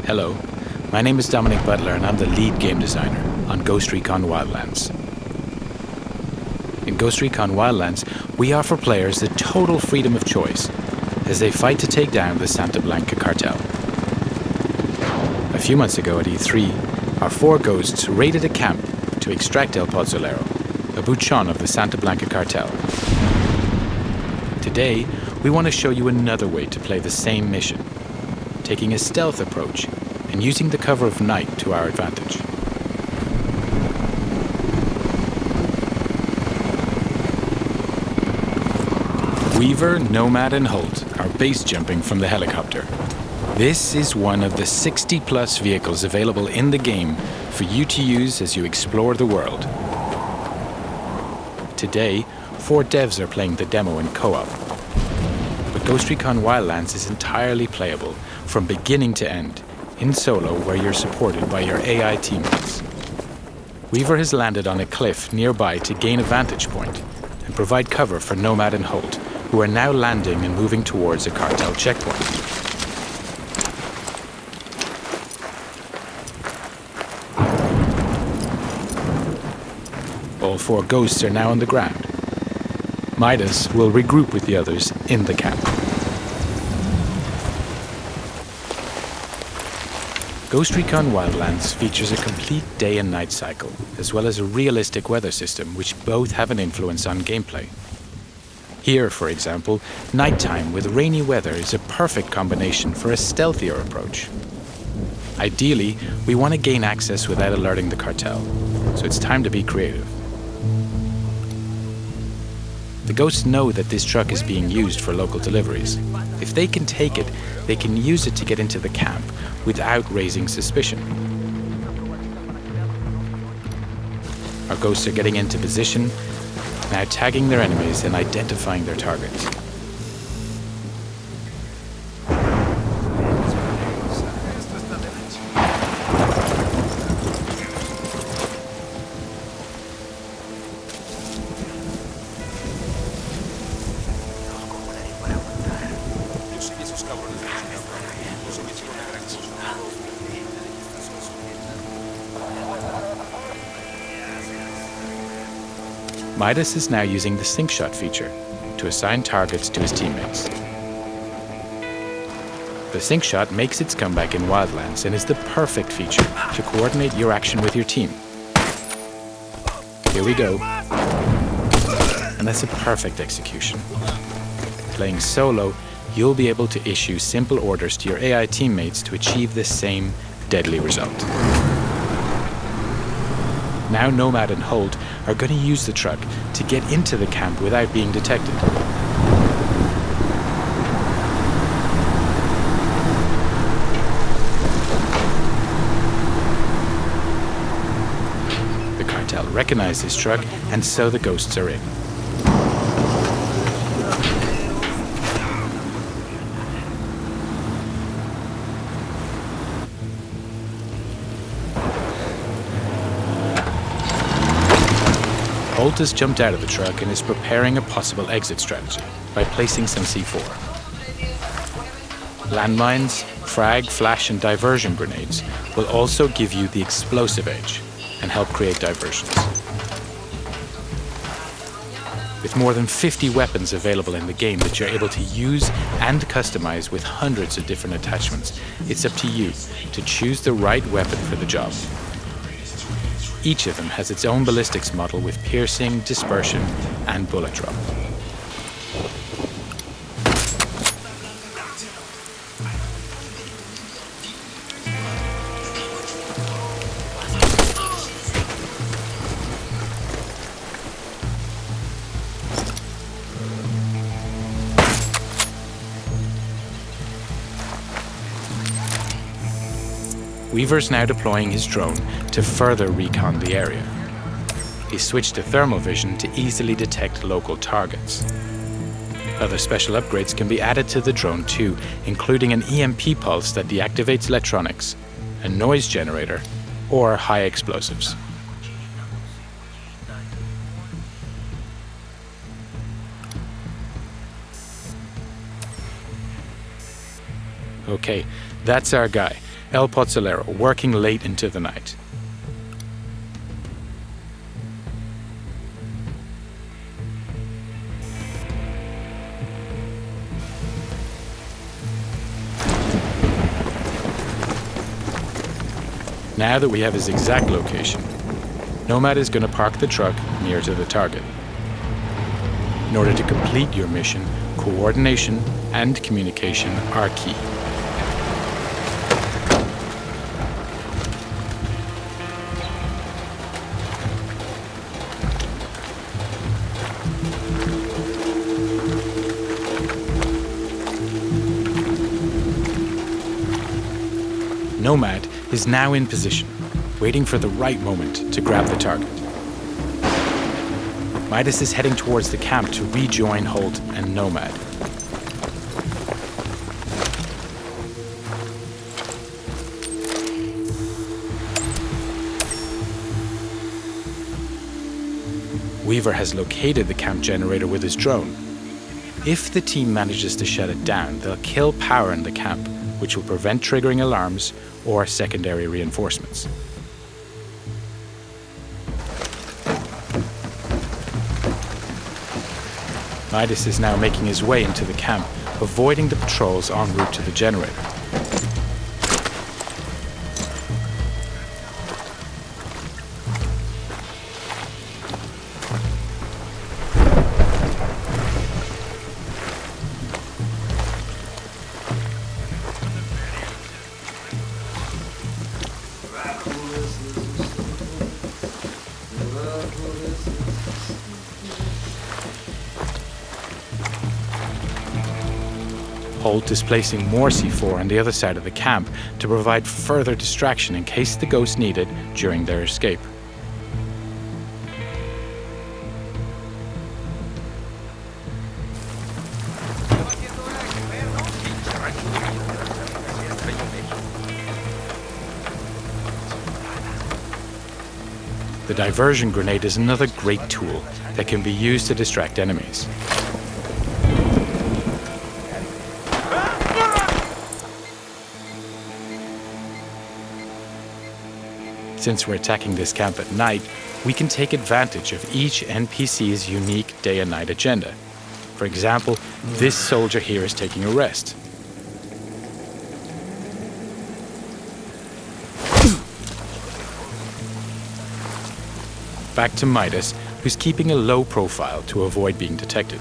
Hello, my name is Dominic Butler and I'm the lead game designer on Recon Wildlands. In Recon Wildlands, we offer players the total freedom of choice as they fight to take down the Santa Blanca cartel. A few months ago at E3, our 4 ghosts raided a camp to extract El Pozolero, a bouchon of the Santa Blanca cartel. Today, we want to show you another way to play the same mission, taking a stealth approach and using the cover of night to our advantage. Weaver, Nomad and Holt are base jumping from the helicopter. This is one of the 60+ vehicles available in the game for you to use as you explore the world. Today, 4 devs are playing the demo in co-op. But Recon Wildlands is entirely playable from beginning to end, in solo where you're supported by your AI teammates. Weaver has landed on a cliff nearby to gain a vantage point and provide cover for Nomad and Holt, who are now landing and moving towards a cartel checkpoint. All 4 ghosts are now on the ground. Midas will regroup with the others in the camp. Recon Wildlands features a complete day and night cycle, as well as a realistic weather system which both have an influence on gameplay. Here, for example, nighttime with rainy weather is a perfect combination for a stealthier approach. Ideally, we want to gain access without alerting the cartel, so it's time to be creative. The ghosts know that this truck is being used for local deliveries. If they can take it, they can use it to get into the camp without raising suspicion. Our ghosts are getting into position, now tagging their enemies and identifying their targets. Midas is now using the sync shot feature to assign targets to his teammates. The sync shot makes its comeback in Wildlands and is the perfect feature to coordinate your action with your team. Here we go. And that's a perfect execution. Playing solo, you'll be able to issue simple orders to your AI teammates to achieve the same deadly result. Now Nomad and Holt are going to use the truck to get into the camp without being detected. The cartel recognize this truck, and so the ghosts are in. Holt has jumped out of the truck and is preparing a possible exit strategy by placing some C4. Landmines, frag, flash and diversion grenades will also give you the explosive edge and help create diversions. With more than 50 weapons available in the game that you're able to use and customize with hundreds of different attachments, it's up to you to choose the right weapon for the job. Each of them has its own ballistics model with piercing, dispersion, and bullet drop. Weaver's now deploying his drone to further recon the area. He switched to thermal vision to easily detect local targets. Other special upgrades can be added to the drone too, including an EMP pulse that deactivates electronics, a noise generator, or high explosives. Okay, that's our guy. El Pozolero, working late into the night. Now that we have his exact location, Nomad is going to park the truck near to the target. In order to complete your mission, coordination and communication are key. Nomad is now in position, waiting for the right moment to grab the target. Midas is heading towards the camp to rejoin Holt and Nomad. Weaver has located the camp generator with his drone. If the team manages to shut it down, they'll kill power in the camp, which will prevent triggering alarms or secondary reinforcements. Midas is now making his way into the camp, avoiding the patrols en route to the generator. Holt is placing more C4 on the other side of the camp to provide further distraction in case the ghosts need it during their escape. The diversion grenade is another great tool that can be used to distract enemies. Since we're attacking this camp at night, we can take advantage of each NPC's unique day and night agenda. For example, this soldier here is taking a rest. Back to Midas, who's keeping a low profile to avoid being detected.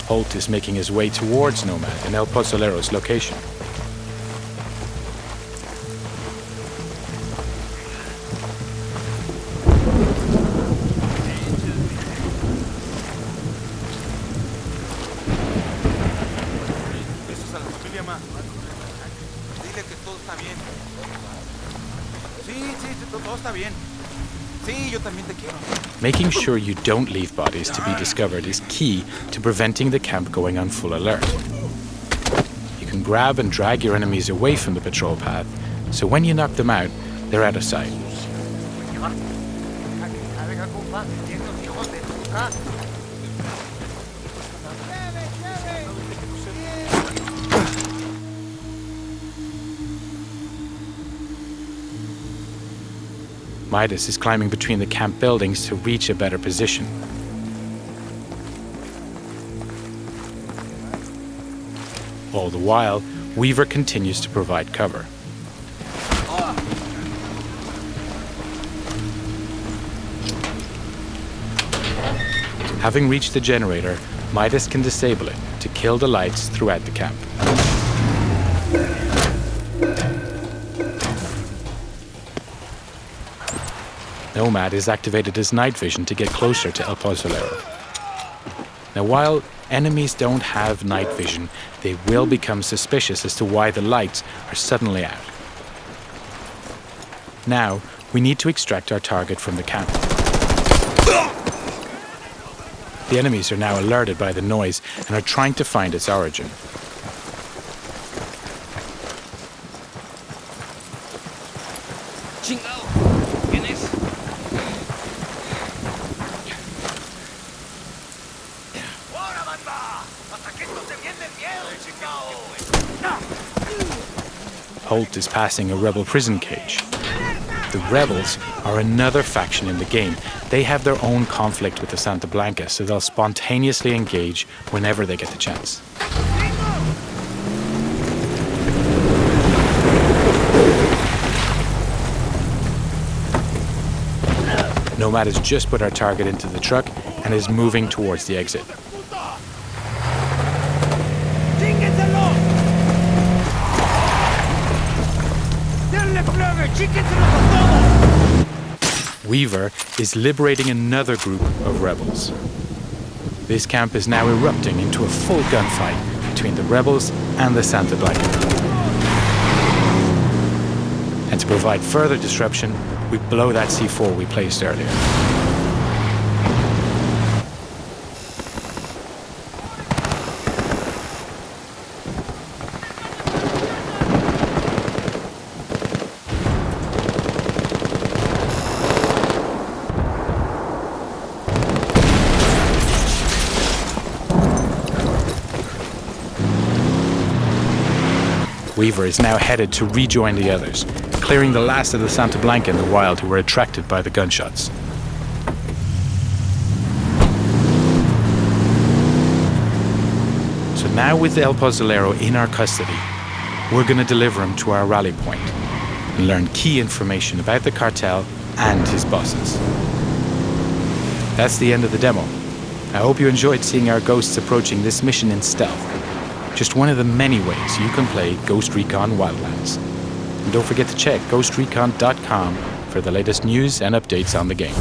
Holt is making his way towards Nomad and El Pozolero's location. Making sure you don't leave bodies to be discovered is key to preventing the camp going on full alert. You can grab and drag your enemies away from the patrol path, so when you knock them out, they're out of sight. Midas is climbing between the camp buildings to reach a better position. All the while, Weaver continues to provide cover. Having reached the generator, Midas can disable it to kill the lights throughout the camp. Nomad has activated his night vision to get closer to El Pozolero. Now, while enemies don't have night vision, they will become suspicious as to why the lights are suddenly out. Now, we need to extract our target from the camp. The enemies are now alerted by the noise and are trying to find its origin. Holt is passing a rebel prison cage. The rebels are another faction in the game. They have their own conflict with the Santa Blanca, so they'll spontaneously engage whenever they get the chance. Nomad has just put our target into the truck and is moving towards the exit. Weaver is liberating another group of rebels. This camp is now erupting into a full gunfight between the rebels and the Santa Blanca. And to provide further disruption, we blow that C4 we placed earlier. Weaver is now headed to rejoin the others, clearing the last of the Santa Blanca in the wild who were attracted by the gunshots. So now with El Pozolero in our custody, we're going to deliver him to our rally point and learn key information about the cartel and his bosses. That's the end of the demo. I hope you enjoyed seeing our ghosts approaching this mission in stealth. Just one of the many ways you can play Ghost Recon Wildlands. And don't forget to check ghostrecon.com for the latest news and updates on the game.